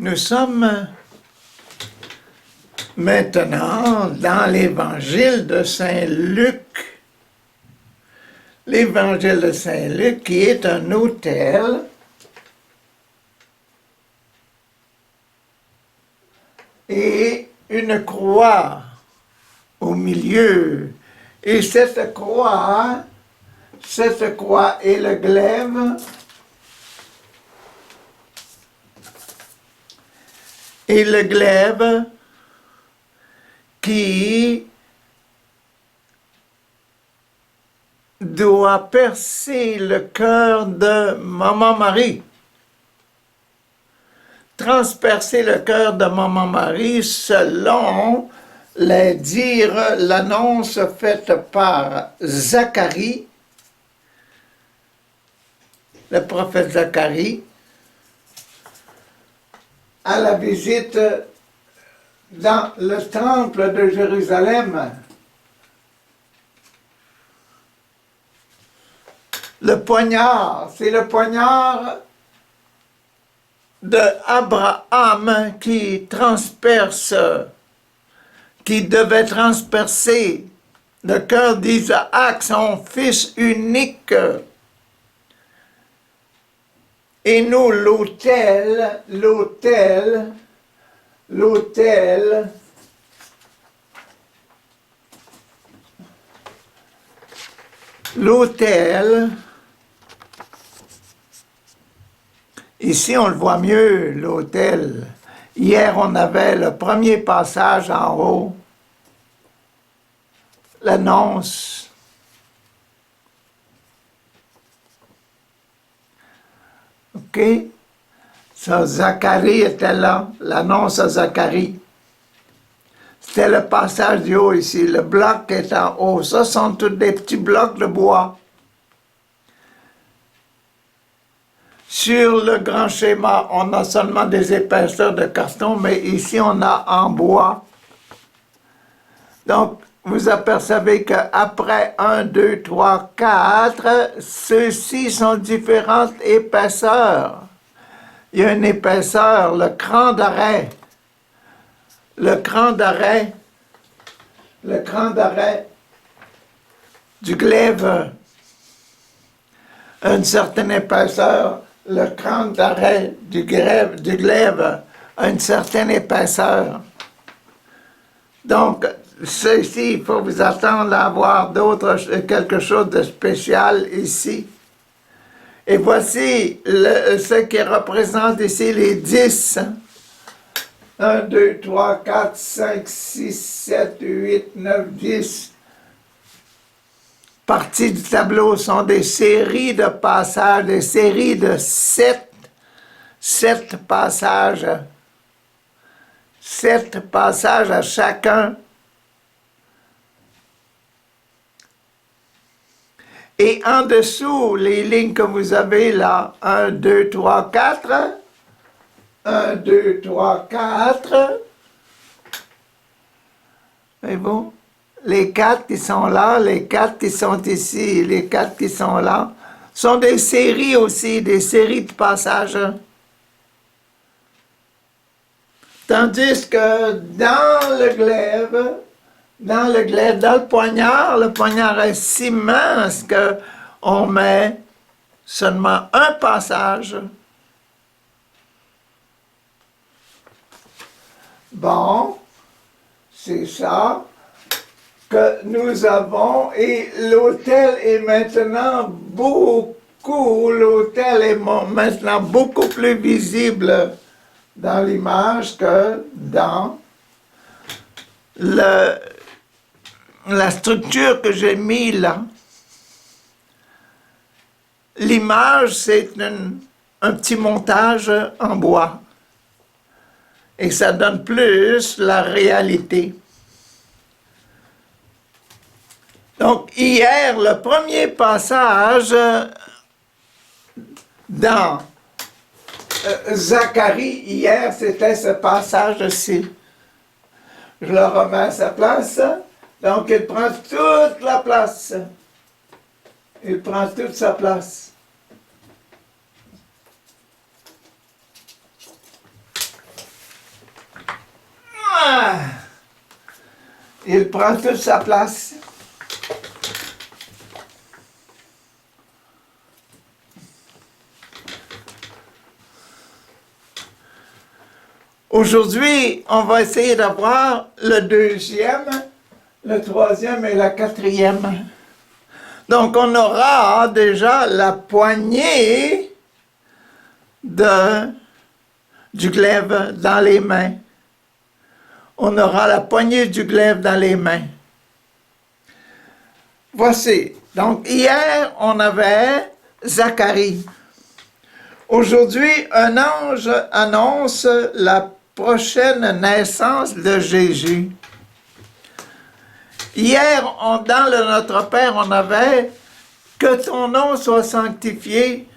Nous sommes maintenant dans l'évangile de Saint Luc. L'évangile de Saint Luc qui est un autel et une croix au milieu. Et cette croix est le glaive et le glaive qui doit percer le cœur de Maman Marie. Transpercer le cœur de Maman Marie selon les dires, l'annonce faite par Zacharie, le prophète Zacharie, à la visite dans le temple de Jérusalem. Le poignard, c'est le poignard de Abraham qui devait transpercer le cœur d'Isaac, son fils unique. Et nous, l'autel ici on le voit mieux, l'autel. Hier on avait le premier passage en haut, l'annonce. OK? Ça, Zacharie était là, l'annonce à Zacharie. C'était le passage du haut ici, le bloc est en haut. Ça sont tous des petits blocs de bois. Sur le grand schéma, on a seulement des épaisseurs de carton, mais ici on a en bois. Donc, vous apercevez qu'après 1, 2, 3, 4, ceux-ci sont différentes épaisseurs. Il y a une épaisseur, le cran d'arrêt. Le cran d'arrêt du glaive, une certaine épaisseur. Le cran d'arrêt du glaive a une certaine épaisseur. Donc, ceci, il faut vous attendre à avoir quelque chose de spécial ici. Et voici ce qui représente ici les 10. 1, 2, 3, 4, 5, 6, 7, 8, 9, 10. Parties du tableau sont des séries de passages, des séries de 7 passages. 7 passages à chacun. Et en dessous, les lignes que vous avez là, 1, 2, 3, 4. 1, 2, 3, 4. C'est bon? Les 4 qui sont là, les 4 qui sont ici, les 4 qui sont là, sont des séries aussi, des séries de passages. Tandis que dans le poignard est si mince qu'on met seulement un passage. Bon, c'est ça que nous avons et l'autel est maintenant beaucoup plus visible dans l'image que dans la structure que j'ai mis là. L'image, c'est un petit montage en bois. Et ça donne plus la réalité. Donc, hier, le premier passage dans Zacharie, hier, c'était ce passage-ci. Je le remets à sa place. Donc, il prend toute la place. Il prend toute sa place. Il prend toute sa place. Aujourd'hui, on va essayer d'avoir le deuxième, le troisième et le quatrième. Donc, on aura déjà la poignée du glaive dans les mains. On aura la poignée du glaive dans les mains. Voici. Donc, hier, on avait Zacharie. Aujourd'hui, un ange annonce la prochaine naissance de Jésus. Hier, dans le Notre Père, on avait « Que ton nom soit sanctifié ».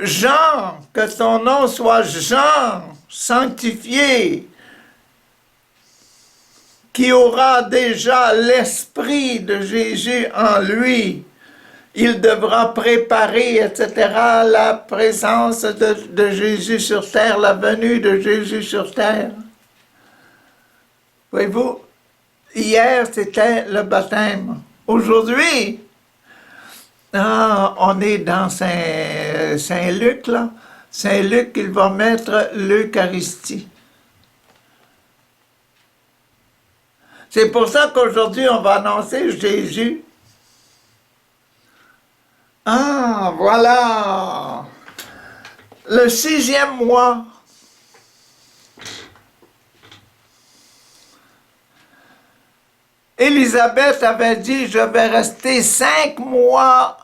Jean, que ton nom soit Jean, sanctifié, qui aura déjà l'esprit de Jésus en lui. Il devra préparer, etc., la présence de Jésus sur terre, la venue de Jésus sur terre. Voyez-vous, hier, c'était le baptême. Aujourd'hui, on est dans Saint-Luc, là. Saint-Luc, il va mettre l'Eucharistie. C'est pour ça qu'aujourd'hui, on va annoncer Jésus. Ah, voilà! Le 6e mois. Élisabeth avait dit, je vais rester 5 mois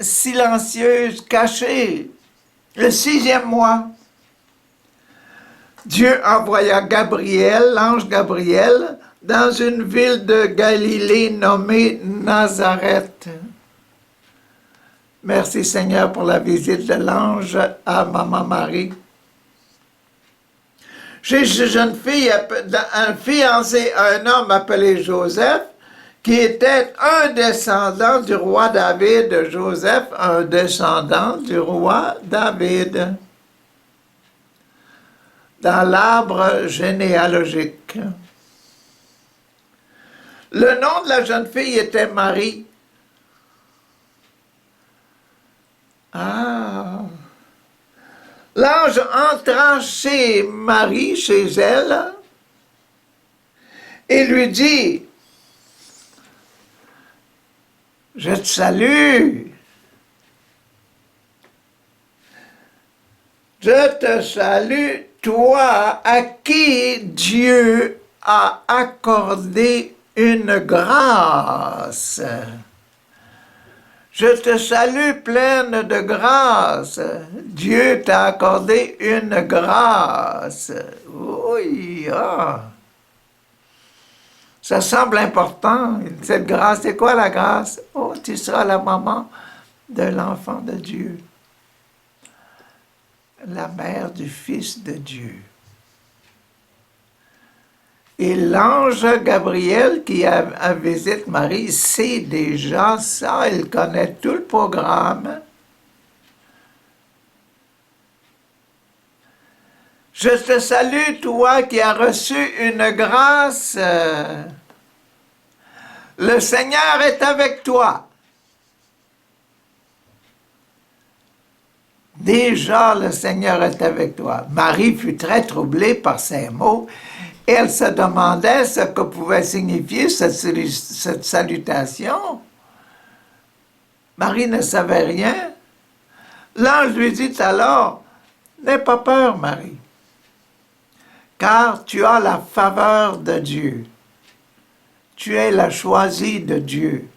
silencieuse, cachée. Le 6e mois, Dieu envoya Gabriel, l'ange Gabriel, dans une ville de Galilée nommée Nazareth. Merci Seigneur pour la visite de l'ange à Maman Marie. J'ai une jeune fille, un fiancé à un homme appelé Joseph, qui était un descendant du roi David. Joseph, un descendant du roi David. Dans l'arbre généalogique. Le nom de la jeune fille était Marie. Ah! L'ange entra chez Marie, chez elle, et lui dit, « Je te salue. Je te salue, toi à qui Dieu a accordé une grâce. Je te salue pleine de grâce. Dieu t'a accordé une grâce. » Oui, ah. Ça semble important. Cette grâce, c'est quoi la grâce? Oh, tu seras la maman de l'enfant de Dieu. La mère du Fils de Dieu. Et l'ange Gabriel qui visite Marie sait déjà ça, il connaît tout le programme. Je te salue, toi qui as reçu une grâce. Le Seigneur est avec toi. Déjà, le Seigneur est avec toi. Marie fut très troublée par ces mots. Elle se demandait ce que pouvait signifier cette salutation. Marie ne savait rien. L'ange lui dit alors, « N'aie pas peur, Marie, car tu as la faveur de Dieu. Tu es la choisie de Dieu. »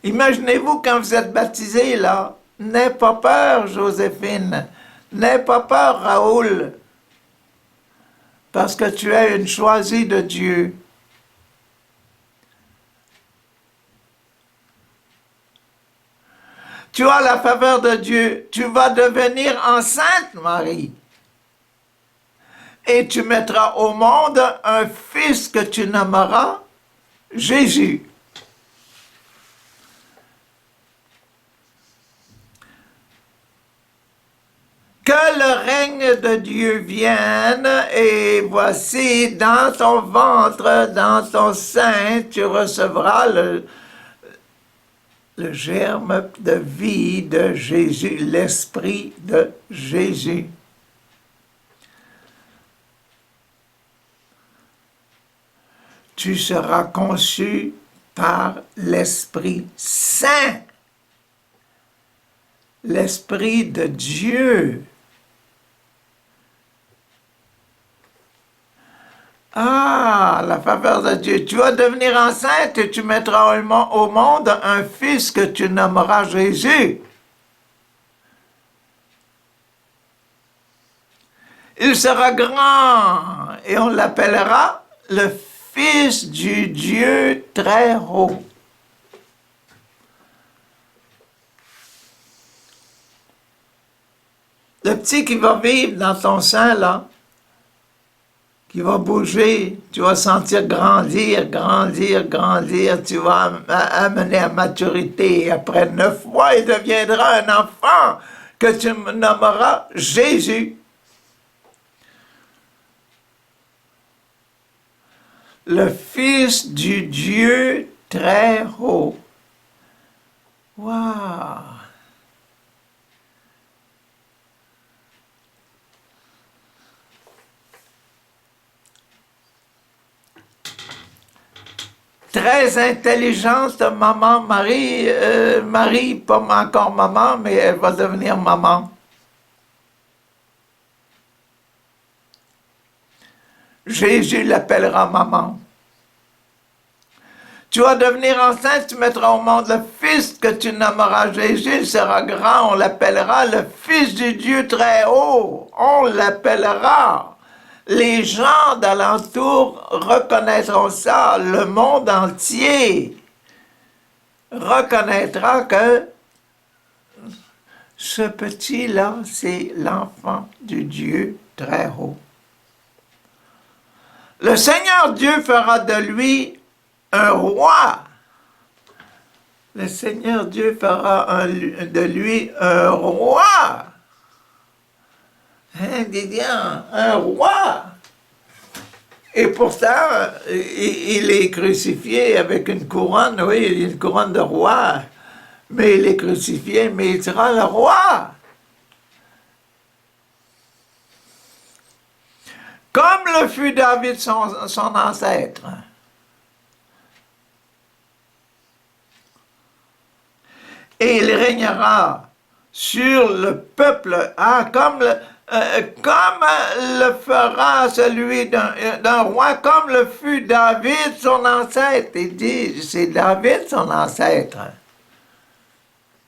Imaginez-vous quand vous êtes baptisé, là, n'aie pas peur, Joséphine, n'aie pas peur, Raoul, parce que tu es une choisie de Dieu. Tu as la faveur de Dieu, tu vas devenir enceinte, Marie. Et tu mettras au monde un fils que tu nommeras Jésus. Que le règne de Dieu vienne, et voici, dans ton ventre, dans ton sein, tu recevras le germe de vie de Jésus, l'Esprit de Jésus. Tu seras conçu par l'Esprit Saint, l'Esprit de Dieu. Ah, la faveur de Dieu. Tu vas devenir enceinte et tu mettras au monde un fils que tu nommeras Jésus. Il sera grand et on l'appellera le Fils du Dieu très haut. Le petit qui va vivre dans ton sein, là, qui va bouger, tu vas sentir grandir, grandir, grandir, tu vas amener à maturité. Après 9 mois, il deviendra un enfant que tu nommeras Jésus. Le Fils du Dieu très haut. Wow! Très intelligente maman Marie, Marie, pas encore maman, mais elle va devenir maman. Jésus l'appellera maman. Tu vas devenir enceinte, tu mettras au monde le Fils que tu nommeras Jésus, il sera grand, on l'appellera le Fils du Dieu très haut, on l'appellera. Les gens d'alentour reconnaîtront ça, le monde entier reconnaîtra que ce petit-là, c'est l'enfant du Dieu très haut. Le Seigneur Dieu fera de lui un roi. Le Seigneur Dieu fera de lui un roi. Hein, Didier, un roi. Et pourtant, il est crucifié avec une couronne, oui, une couronne de roi. Mais il est crucifié, mais il sera le roi. Comme le fut David, son ancêtre. Et il régnera sur le peuple, comme le fera celui d'un roi, comme le fut David, son ancêtre. Il dit, c'est David, son ancêtre.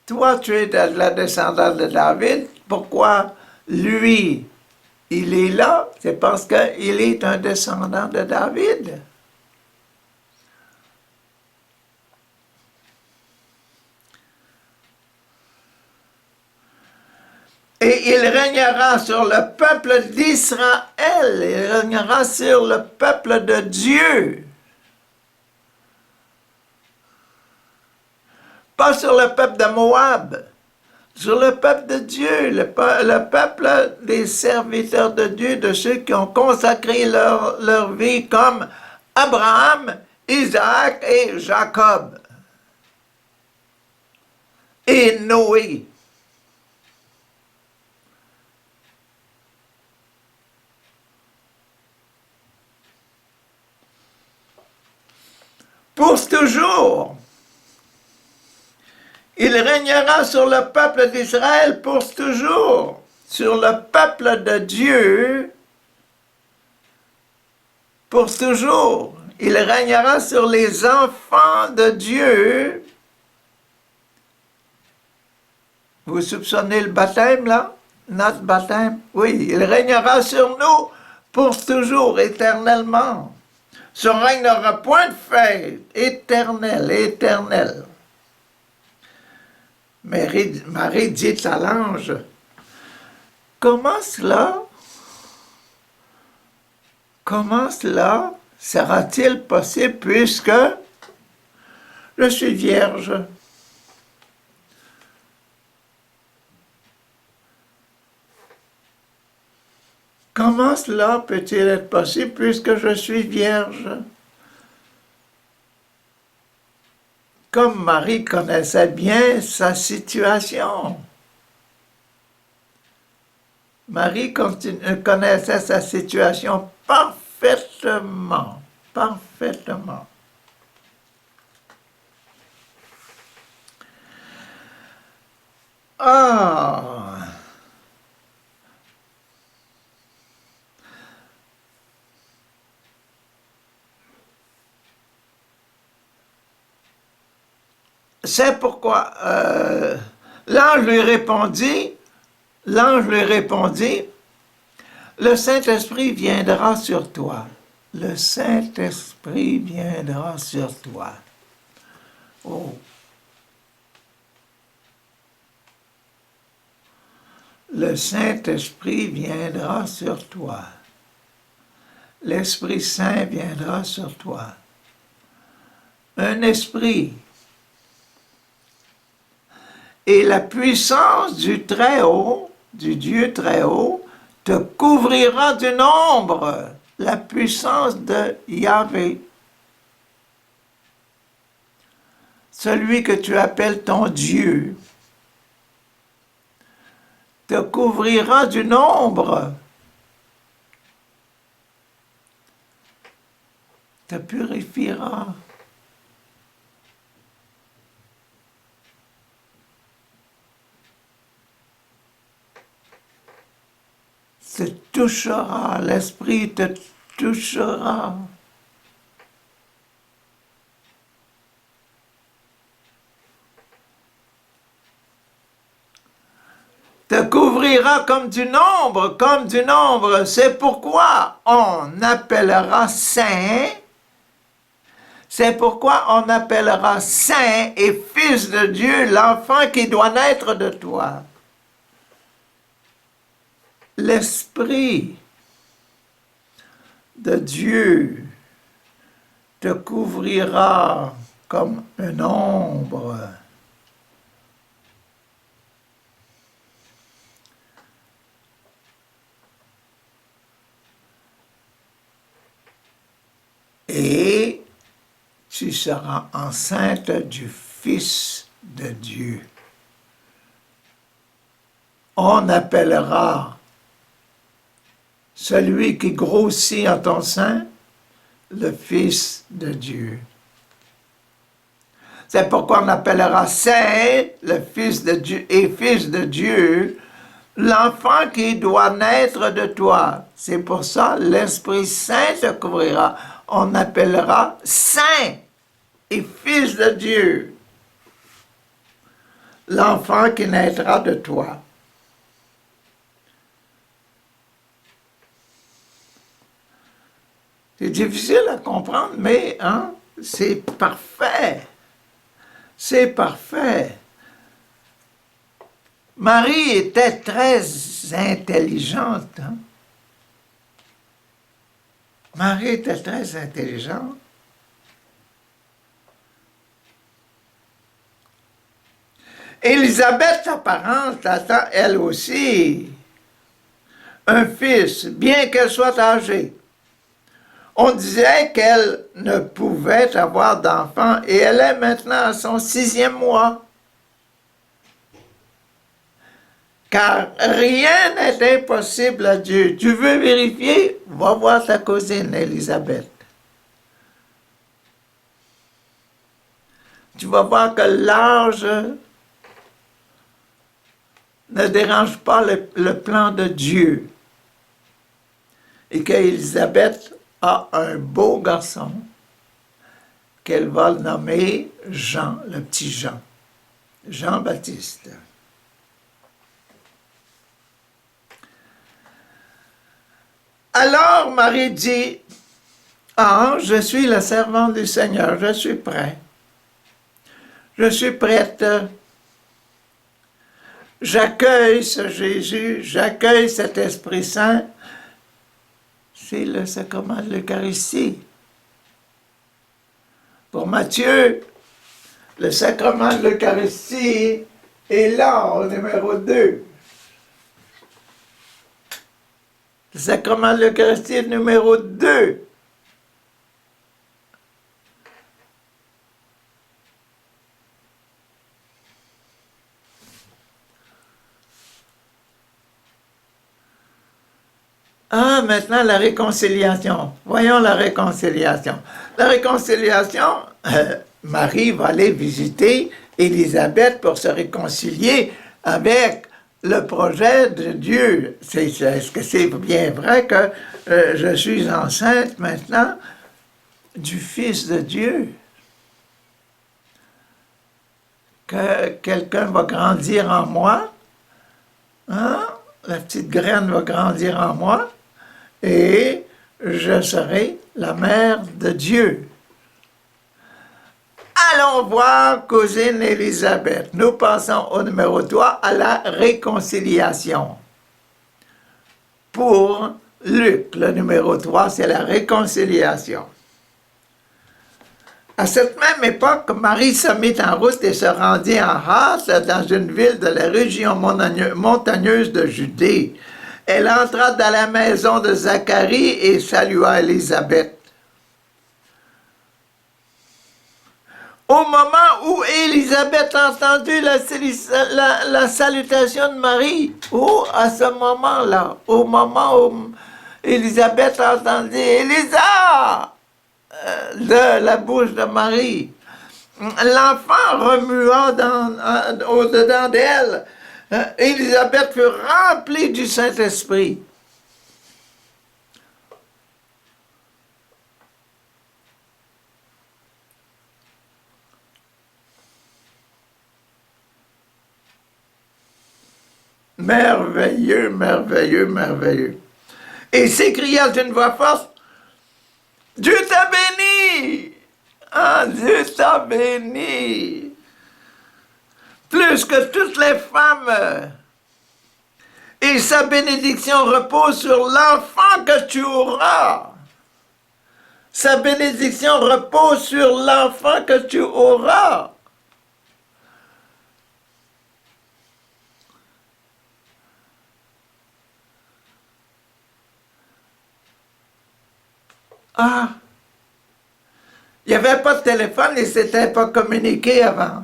Toi, tu es de la descendance de David. Pourquoi lui, il est là? C'est parce qu'il est un descendant de David. Et il régnera sur le peuple d'Israël, il régnera sur le peuple de Dieu. Pas sur le peuple de Moab, sur le peuple de Dieu, le peuple des serviteurs de Dieu, de ceux qui ont consacré leur vie comme Abraham, Isaac et Jacob. Et Noé. Pour toujours. Il régnera sur le peuple d'Israël pour toujours. Sur le peuple de Dieu pour toujours. Il régnera sur les enfants de Dieu. Vous soupçonnez le baptême, là? Notre baptême? Oui, il régnera sur nous pour toujours, éternellement. Son règne n'aura point de fin, éternel, éternel. Marie dit à l'ange, comment cela sera-t-il possible puisque je suis vierge? comment cela peut-il être possible puisque je suis vierge? Comme Marie connaissait bien sa situation. Marie connaissait sa situation parfaitement, parfaitement. Ah! C'est pourquoi l'ange lui répondit, le Saint-Esprit viendra sur toi. Le Saint-Esprit viendra sur toi. Oh. Le Saint-Esprit viendra sur toi. L'Esprit Saint viendra sur toi. Un esprit. Et la puissance du Très-Haut, du Dieu Très-Haut, te couvrira d'une ombre. La puissance de Yahvé. Celui que tu appelles ton Dieu te couvrira d'une ombre. Te purifiera. Te touchera, l'Esprit te touchera. Te couvrira comme d'une ombre, comme d'une ombre. C'est pourquoi on appellera saint. C'est pourquoi on appellera saint et fils de Dieu l'enfant qui doit naître de toi. L'Esprit de Dieu te couvrira comme une ombre. Et tu seras enceinte du Fils de Dieu. On appellera celui qui grossit en ton sein le Fils de Dieu. C'est pourquoi on appellera Saint le Fils de Dieu et Fils de Dieu l'enfant qui doit naître de toi. C'est pour ça l'Esprit Saint te couvrira. On appellera Saint et Fils de Dieu l'enfant qui naîtra de toi. C'est difficile à comprendre, mais hein, c'est parfait. C'est parfait. Marie était très intelligente. Hein? Marie était très intelligente. Élisabeth, sa parente, attend elle aussi un fils, bien qu'elle soit âgée. On disait qu'elle ne pouvait avoir d'enfant et elle est maintenant à son 6e mois. Car rien n'est impossible à Dieu. Tu veux vérifier? Va voir ta cousine Élisabeth. Tu vas voir que l'âge ne dérange pas le plan de Dieu. Et qu'Élisabeth a un beau garçon qu'elle va nommer Jean, le petit Jean, Jean-Baptiste. Alors Marie dit, « Ah, je suis la servante du Seigneur, je suis prêt. Je suis prête. J'accueille ce Jésus, j'accueille cet Esprit Saint. » C'est le sacrement de l'Eucharistie. Pour Matthieu, le sacrement de l'Eucharistie est là, au numéro 2. Sacrement de l'Eucharistie numéro 2. Ah, maintenant la réconciliation. Voyons la réconciliation. La réconciliation, Marie va aller visiter Élisabeth pour se réconcilier avec le projet de Dieu. Est-ce que c'est bien vrai que je suis enceinte maintenant du Fils de Dieu? Que quelqu'un va grandir en moi? Hein? La petite graine va grandir en moi? Et je serai la mère de Dieu. Allons voir cousine Élisabeth. Nous passons au numéro 3, à la réconciliation. Pour Luc, le numéro 3, c'est la réconciliation. À cette même époque, Marie se mit en route et se rendit en hâte dans une ville de la région montagneuse de Judée. Elle entra dans la maison de Zacharie et salua Élisabeth. Au moment où Élisabeth a entendu la salutation de Marie, ou à ce moment-là, au moment où Élisabeth a entendu Élisa de la bouche de Marie, l'enfant remua au-dedans d'elle. Élisabeth fut remplie du Saint-Esprit. Merveilleux, merveilleux, merveilleux. Et s'écria d'une voix forte, « Dieu t'a béni! Ah, Dieu t'a béni! Plus que toutes les femmes! Et sa bénédiction repose sur l'enfant que tu auras! Sa bénédiction repose sur l'enfant que tu auras! » Ah! Il n'y avait pas de téléphone et c'était pas communiqué avant.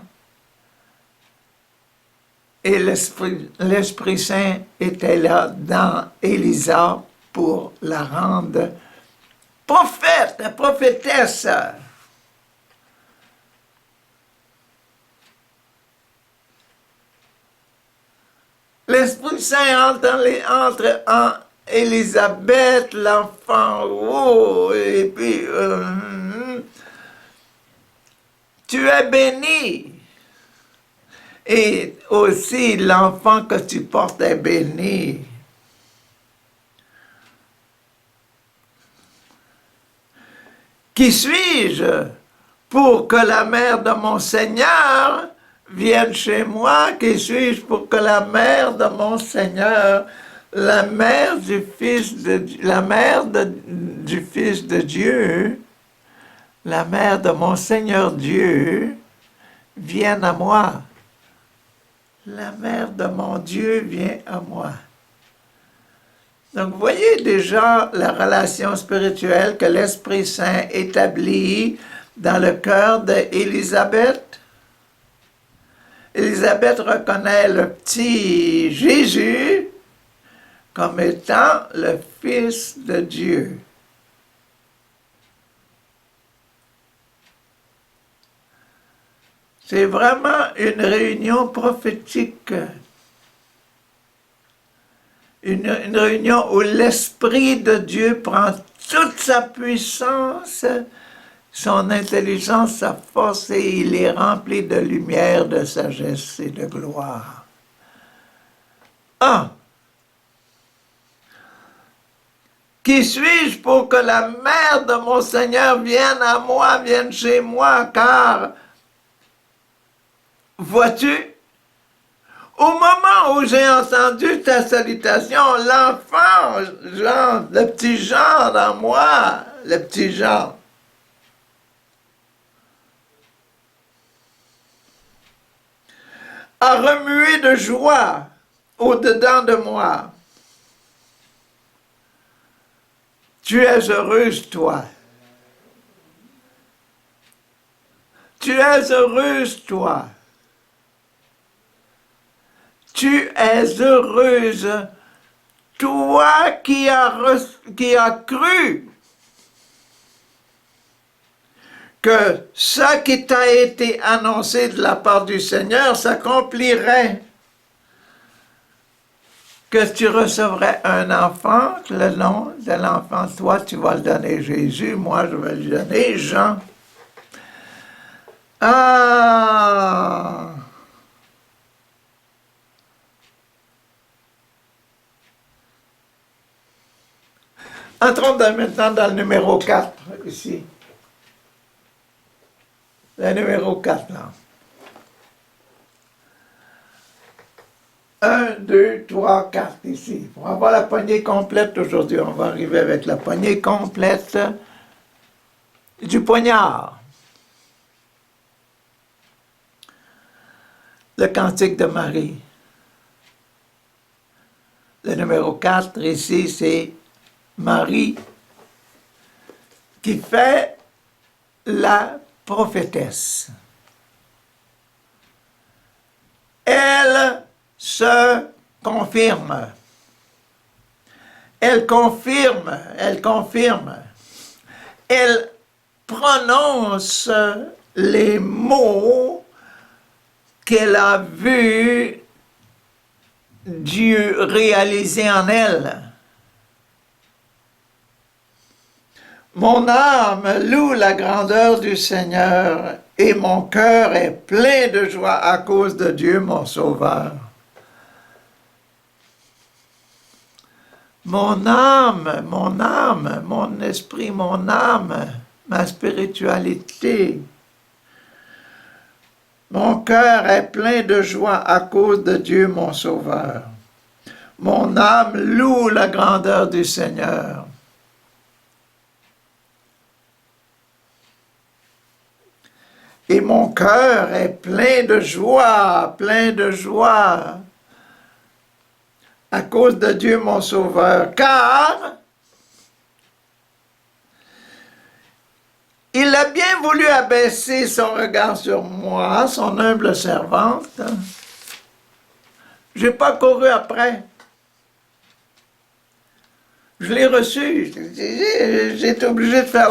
Et l'Esprit Saint était là dans Élisa pour la rendre prophète, prophétesse. L'Esprit Saint entre en Élisabeth, l'enfant, oh, et puis, tu es béni. Et aussi, l'enfant que tu portes est béni. Qui suis-je pour que la mère de mon Seigneur vienne chez moi? Qui suis-je pour que la mère de mon Seigneur, la mère du Fils de du Fils de Dieu, la mère de mon Seigneur Dieu, vienne à moi? La mère de mon Dieu vient à moi. Donc, vous voyez déjà la relation spirituelle que l'Esprit Saint établit dans le cœur d'Élisabeth. Élisabeth reconnaît le petit Jésus comme étant le Fils de Dieu. C'est vraiment une réunion prophétique. Une réunion où l'Esprit de Dieu prend toute sa puissance, son intelligence, sa force, et il est rempli de lumière, de sagesse et de gloire. Ah! Qui suis-je pour que la mère de mon Seigneur vienne à moi, vienne chez moi, car, vois-tu, au moment où j'ai entendu ta salutation, l'enfant, Jean, le petit Jean dans moi, le petit Jean, a remué de joie au-dedans de moi. Tu es heureuse, toi. Tu es heureuse, toi. Tu es heureuse, toi qui as cru que ce qui t'a été annoncé de la part du Seigneur s'accomplirait, que tu recevrais un enfant, le nom de l'enfant, toi tu vas le donner Jésus, moi je vais le donner Jean. Ah! Entrons maintenant dans le numéro 4, ici. Le numéro 4, là. 1, 2, 3, 4, ici. Pour avoir la poignée complète aujourd'hui, on va arriver avec la poignée complète du poignard. Le cantique de Marie. Le numéro 4, ici, c'est Marie qui fait la prophétesse. Elle se confirme. Elle confirme, elle confirme. Elle prononce les mots qu'elle a vus Dieu réaliser en elle. Mon âme loue la grandeur du Seigneur et mon cœur est plein de joie à cause de Dieu mon Sauveur. Mon âme, mon esprit, mon âme, ma spiritualité. Mon cœur est plein de joie à cause de Dieu mon Sauveur. Mon âme loue la grandeur du Seigneur. Et mon cœur est plein de joie à cause de Dieu mon Sauveur, car il a bien voulu abaisser son regard sur moi, son humble servante. Je n'ai pas couru après. Je l'ai reçu. J'ai été obligé de faire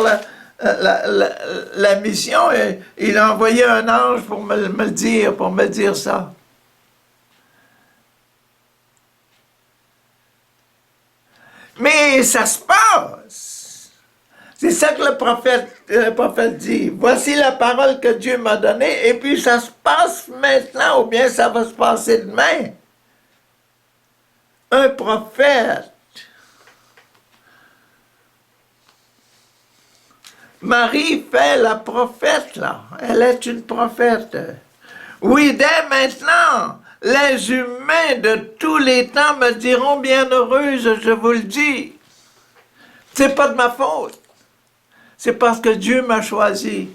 la mission et il a envoyé un ange pour me le dire, pour me dire ça. Mais ça se passe. C'est ça que le prophète dit. Voici la parole que Dieu m'a donnée et puis ça se passe maintenant ou bien ça va se passer demain. Un prophète. Marie fait la prophète, là. Elle est une prophète. Oui, dès maintenant, les humains de tous les temps me diront bienheureuse, je vous le dis. C'est pas de ma faute. C'est parce que Dieu m'a choisi.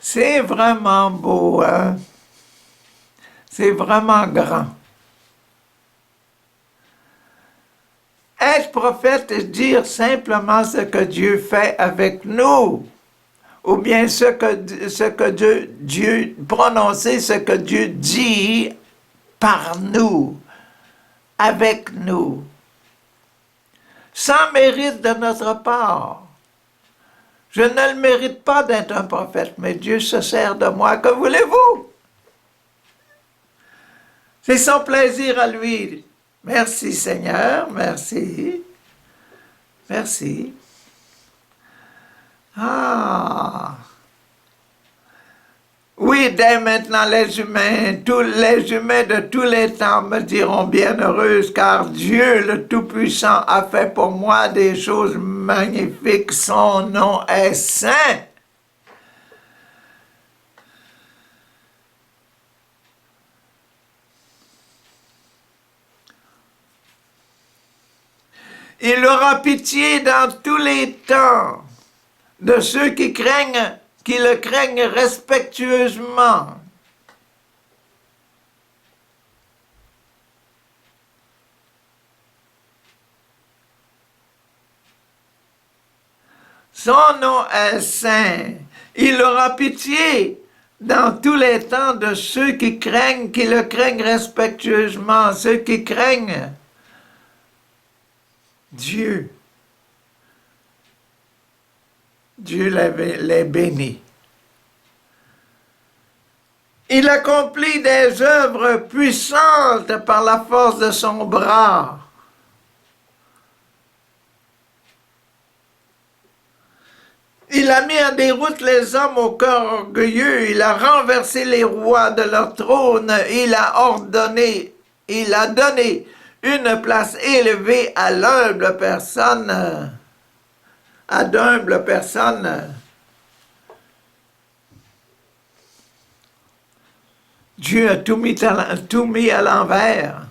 C'est vraiment beau, hein? C'est vraiment grand. Être prophète et dire simplement ce que Dieu fait avec nous, ou bien ce que Dieu prononcer ce que Dieu dit par nous, avec nous, sans mérite de notre part. Je ne le mérite pas d'être un prophète, mais Dieu se sert de moi. Que voulez-vous? C'est son plaisir à lui. Merci Seigneur, merci. Merci. Ah! Oui, dès maintenant, tous les humains de tous les temps me diront bienheureuse, car Dieu le Tout-Puissant a fait pour moi des choses magnifiques. Son nom est saint. Il aura pitié dans tous les temps de ceux qui le craignent respectueusement. Son nom est saint. Il aura pitié dans tous les temps de ceux qui le craignent respectueusement, ceux qui craignent Dieu. Dieu les bénit. Il accomplit des œuvres puissantes par la force de son bras. Il a mis en déroute les hommes au cœur orgueilleux, il a renversé les rois de leur trône, il a donné une place élevée à d'humbles personnes. Dieu a tout mis à l'envers.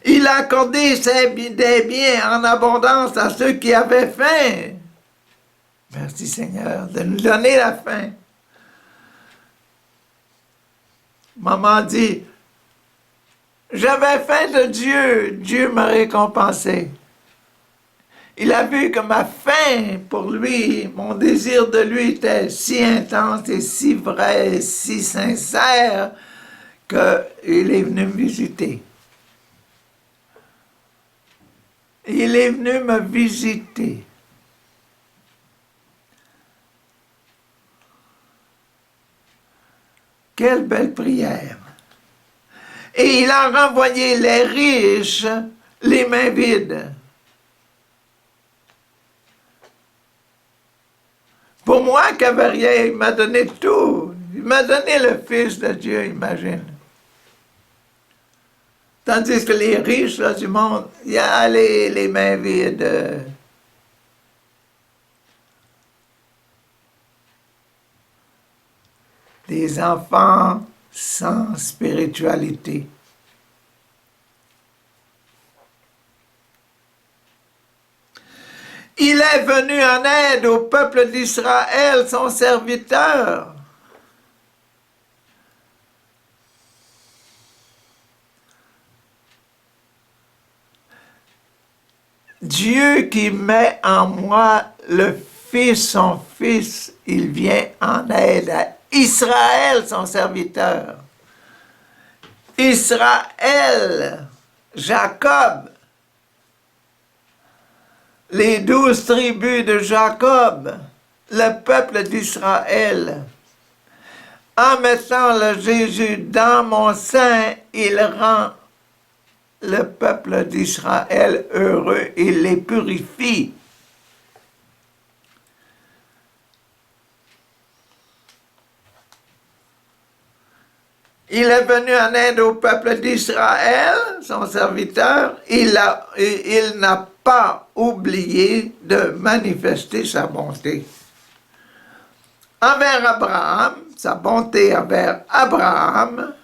Il a accordé des biens en abondance à ceux qui avaient faim. Merci Seigneur de nous donner la faim. Maman dit, j'avais faim de Dieu, Dieu m'a récompensé. Il a vu que ma faim pour lui, mon désir de lui était si intense et si vrai, et si sincère, qu'il est venu me visiter. Il est venu me visiter. Quelle belle prière. Et il a renvoyé les riches les mains vides. Pour moi qui n'avais rien, il m'a donné tout. Il m'a donné le Fils de Dieu, imagine. Tandis que les riches là, du monde, il y a les mains vides. Des enfants sans spiritualité. Il est venu en aide au peuple d'Israël, son serviteur. Dieu qui met en moi le Fils, son Fils, il vient en aide à Israël, son serviteur. Israël, Jacob, les 12 tribus de Jacob, le peuple d'Israël. En mettant le Jésus dans mon sein, il rend le peuple d'Israël heureux, il les purifie. Il est venu en aide au peuple d'Israël, son serviteur. Il n'a pas oublié de manifester sa bonté envers Abraham, sa bonté envers Abraham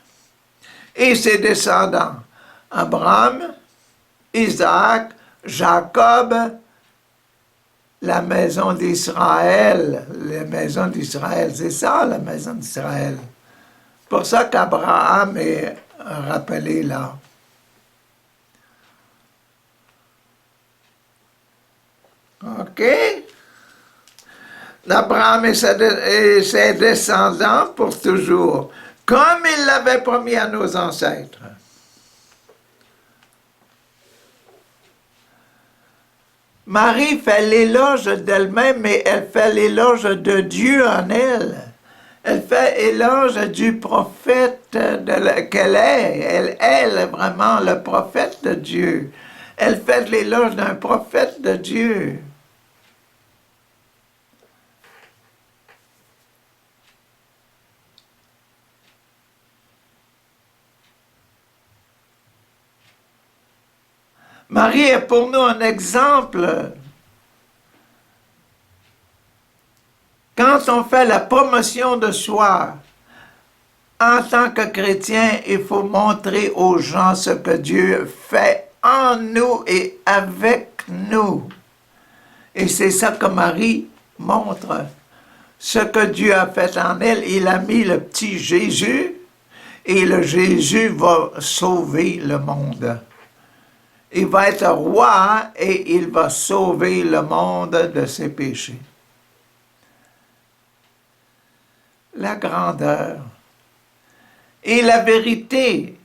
et ses descendants. Abraham, Isaac, Jacob, la maison d'Israël. La maison d'Israël, c'est ça, la maison d'Israël. C'est pour ça qu'Abraham est rappelé là. OK? D'Abraham et ses descendants pour toujours, comme il l'avait promis à nos ancêtres. Marie fait l'éloge d'elle-même, mais elle fait l'éloge de Dieu en elle. Elle fait éloge du prophète qu'elle est. Elle est vraiment le prophète de Dieu. Elle fait l'éloge d'un prophète de Dieu. Marie est pour nous un exemple. Quand on fait la promotion de soi En tant que chrétien, il faut montrer aux gens ce que Dieu fait en nous et avec nous. Et c'est ça que Marie montre. Ce que Dieu a fait en elle, il a mis le petit Jésus, et le Jésus va sauver le monde. Il va être roi et il va sauver le monde de ses péchés. La grandeur et la vérité.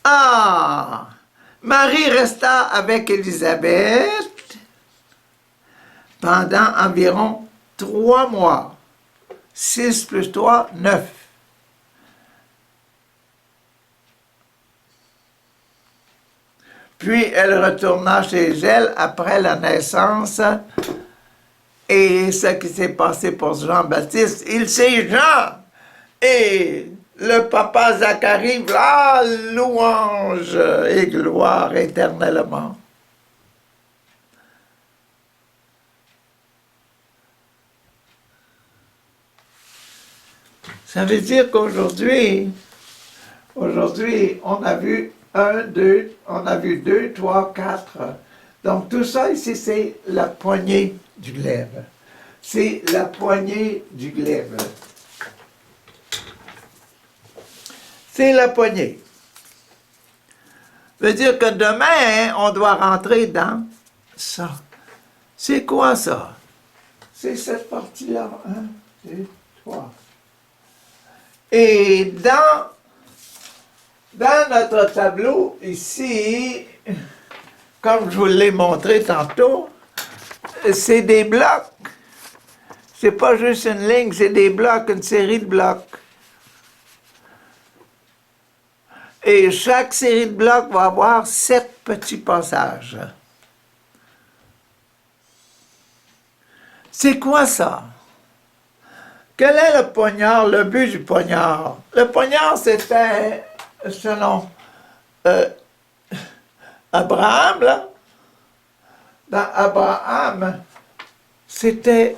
Ah! Marie resta avec Élisabeth pendant environ 3 mois. 6 plus 3, 9. Puis elle retourna chez elle après la naissance. Et ce qui s'est passé pour Jean-Baptiste, il sait Jean. Et le papa Zacharie, ah, louange et gloire éternellement. Ça veut dire qu'aujourd'hui, on a vu 2, 3, 4. Donc tout ça ici, c'est la poignée du glaive. C'est la poignée du glaive. C'est la poignée. Ça veut dire que demain, on doit rentrer dans ça. C'est quoi ça? C'est cette partie-là. 1, 2, 3. Et dans notre tableau, ici, comme je vous l'ai montré tantôt, c'est des blocs. C'est pas juste une ligne, c'est des blocs, une série de blocs. Et chaque série de blocs va avoir 7 petits passages. C'est quoi ça? Quel est le poignard, le but du poignard? Le poignard, c'était, selon Abraham, là, dans Abraham, c'était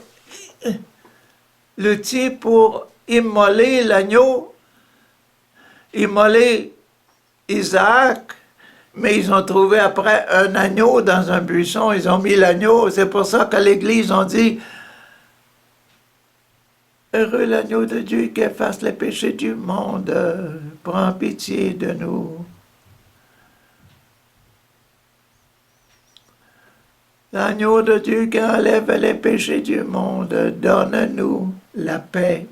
l'outil pour immoler l'agneau, immoler Isaac, mais ils ont trouvé après un agneau dans un buisson, ils ont mis l'agneau, c'est pour ça que l'Église ont dit « Heureux l'agneau de Dieu qui efface les péchés du monde, prends pitié de nous. » L'agneau de Dieu qui enlève les péchés du monde, donne-nous la paix.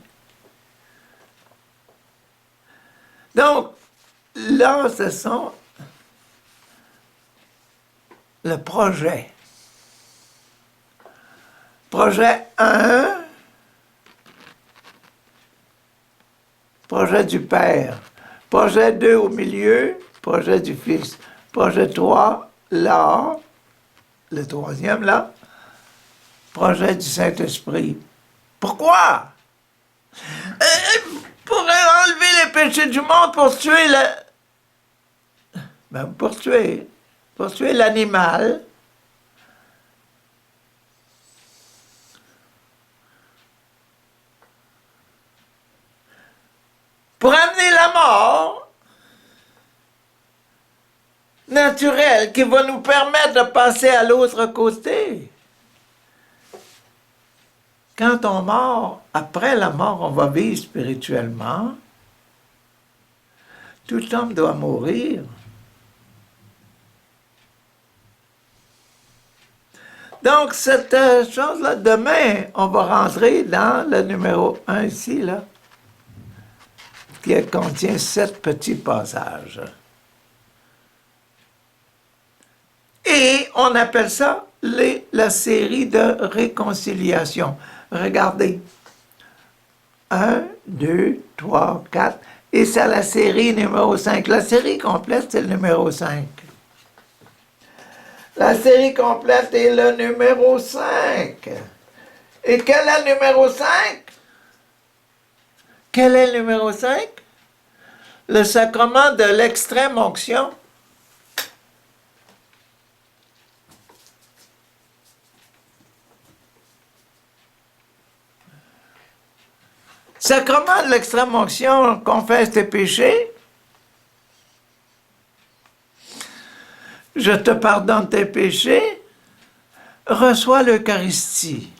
Donc, là, ce sont le projet. Projet 1, projet du Père. Projet 2 au milieu, projet du Fils. Projet 3, là, le troisième là, projet du Saint-Esprit. Pourquoi? Pour enlever les péchés du monde, pour tuer pour tuer l'animal. Pour amener la mort naturelle qui va nous permettre de passer à l'autre côté. Quand on meurt, après la mort, on va vivre spirituellement. Tout homme doit mourir. Donc, cette chose-là, demain, on va rentrer dans le numéro 1 ici, là, qui contient 7 petits passages. Et on appelle ça la série de réconciliation. Regardez. 1, 2, 3, 4. Et c'est la série numéro 5. La série complète, c'est le numéro 5. La série complète est le numéro 5. Et quel est le numéro 5? Quel est le numéro 5? Le sacrement de l'extrême onction. Sacrement de l'extrême-onction, confesse tes péchés. Je te pardonne tes péchés. Reçois l'Eucharistie.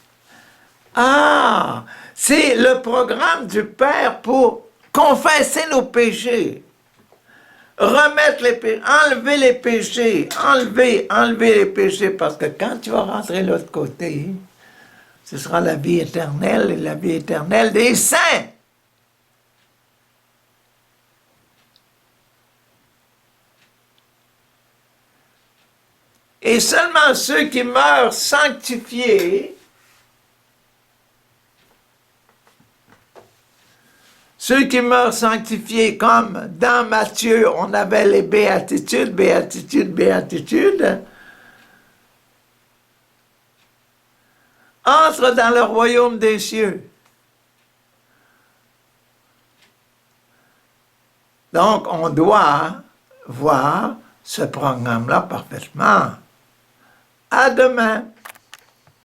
Ah, c'est le programme du Père pour confesser nos péchés. Remettre les péchés, enlever les péchés, enlever les péchés, parce que quand tu vas rentrer de l'autre côté, ce sera la vie éternelle et la vie éternelle des saints. Et seulement ceux qui meurent sanctifiés, comme dans Matthieu, on avait les béatitudes, entrent dans le royaume des cieux. Donc, on doit voir ce programme-là parfaitement. À demain.